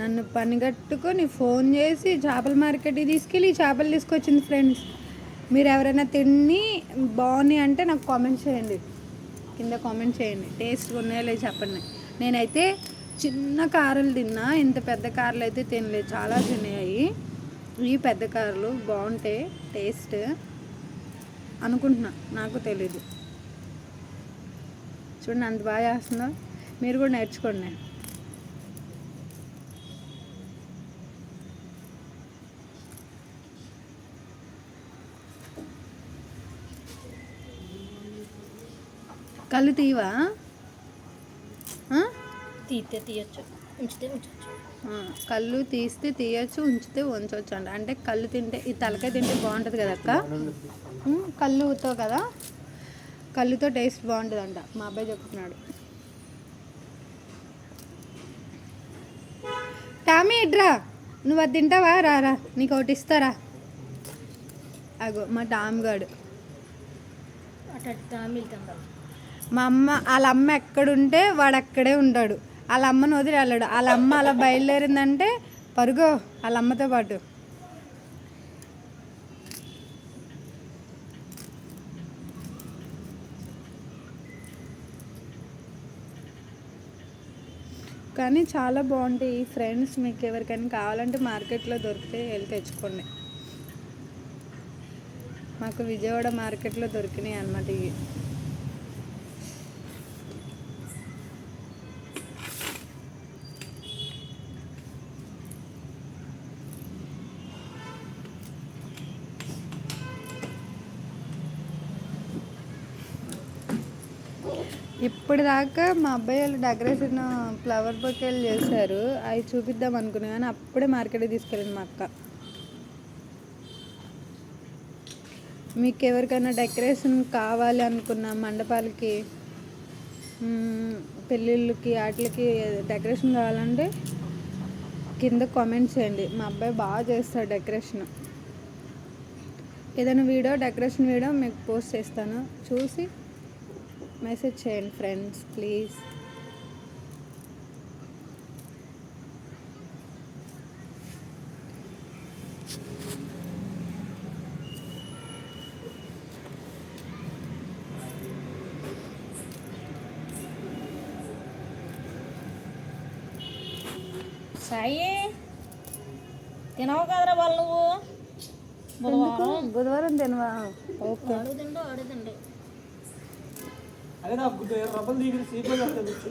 నన్ను పనిగట్టుకొని ఫోన్ చేసి చేపల మార్కెట్కి తీసుకెళ్ళి చేపలు తీసుకొచ్చింది ఫ్రెండ్స్. మీరు ఎవరైనా తిని బాగున్నాయి అంటే నాకు కామెంట్ చేయండి, కింద కామెంట్ చేయండి. టేస్ట్ ఉన్నాయో లేదు చెప్పండి. నేనైతే చిన్న కారలు తిన్నా, ఇంత పెద్ద కారలు అయితే తినలేదు. చాలా తిన్నాయి ఈ పెద్ద కారలు, బాగుంటాయి టేస్ట్ అనుకుంటున్నా, నాకు తెలీదు. చూడండి అంత బాగా చేస్తుందో, మీరు కూడా నేర్చుకోండి. కళ్ళు తీవా? తీయచ్చు, ఉంచితే ఉంచవచ్చు. కళ్ళు తీస్తే తీయచ్చు, ఉంచితే ఉంచవచ్చు అంట. అంటే కళ్ళు తింటే, ఈ తలకాయ తింటే బాగుంటుంది కదా అక్క, కళ్ళుతో కదా, కళ్ళుతో టేస్ట్ బాగుంటుంది అంట మా అబ్బాయి చెప్తున్నాడు. టామీ ఇడ్రా, నువ్వు అది తింటావా? రారా నీకు ఒకటి ఇస్తారా. అగో మా టామ్ గాడు. మా అమ్మ వాళ్ళ అమ్మ ఎక్కడుంటే వాడు అక్కడే ఉంటాడు. వాళ్ళ అమ్మను వదిలి వెళ్ళాడు. వాళ్ళ అమ్మ అలా బయలుదేరిందంటే పరుగో వాళ్ళ అమ్మతో పాటు. కానీ చాలా బాగుంటాయి ఫ్రెండ్స్. మీకు ఎవరికైనా కావాలంటే మార్కెట్లో దొరికితే వెళ్ళి తెచ్చుకోండి. మాకు విజయవాడ మార్కెట్లో దొరికినాయి అన్నమాట ఇవి. ఇప్పటిదాకా మా అబ్బాయి వాళ్ళు డెకరేషన్ ఫ్లవర్ బొకేలు చేశారు, అవి చూపిద్దాం అనుకున్నా కానీ అప్పుడే మార్కెట్కి తీసుకెళ్ళింది మా అక్క. మీకు ఎవరికైనా డెకరేషన్ కావాలి అనుకున్న మండపాలకి, పెళ్ళిళ్ళకి, వాటికి డెకరేషన్ కావాలంటే కింద కామెంట్ చేయండి. మా అబ్బాయి బాగా చేస్తాడు డెకరేషన్. ఏదైనా డెకరేషన్ వీడియో మీకు పోస్ట్ చేస్తాను, చూసి మెసేజ్ చేయండి ఫ్రెండ్స్ ప్లీజ్. సాయి తినవు కదరా వాళ్ళు, నువ్వు బుధవారం తినవా? ఓకే. ఆడుతుండు అదే నాకు రబ్బలు తీసి